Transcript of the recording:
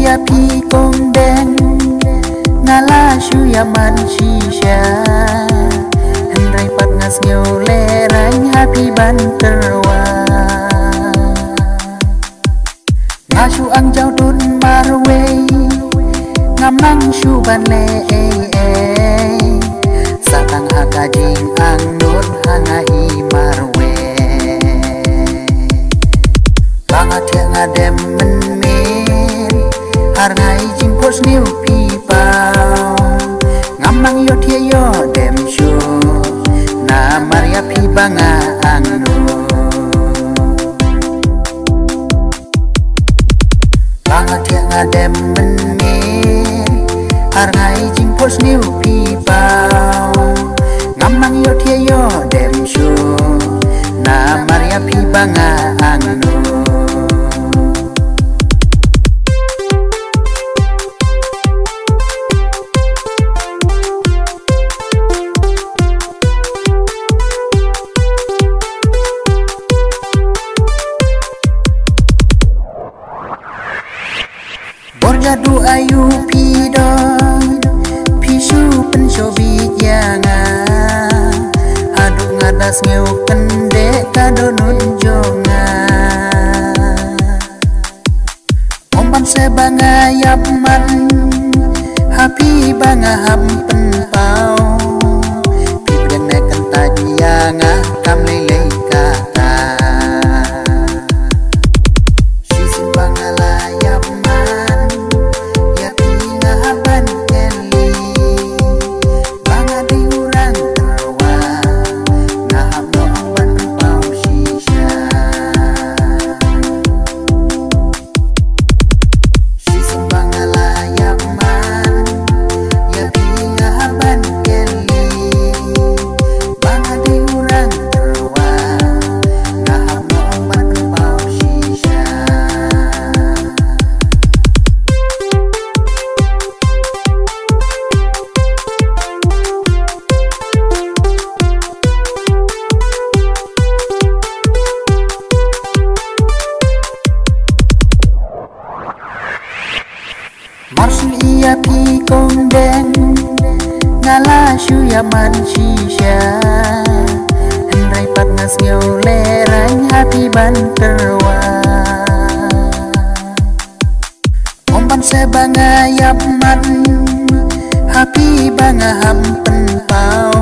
ia pi kong deng ngala shu ya man shisha henrai pat ngas ngeu le rain happy ban terwa ngashu ang jau tun marwe ngam nang shu ban le satang hakajing ang nur hangai marwe banga thiang adem men har ngai jing pos new people ngam nang yo thia yo dem shu na maria pi banga ang no banga thiang adem men har ngai jing pos new people ngam nang yo thia yo dem shu na maria pi banga ang no Jadu ayu pido pishu penshobi yanga adu ngadas ngeu kende kado nunjonga omban se banga yapman happy banga hampen pau pibren ne kanta yanga kam lele kata sisim banga la Marsul ia pi kong deng ngala shu ya man shisha henrai pat ngas ngeu le rain happy ban terwa omban se banga yap man happy banga hampen pau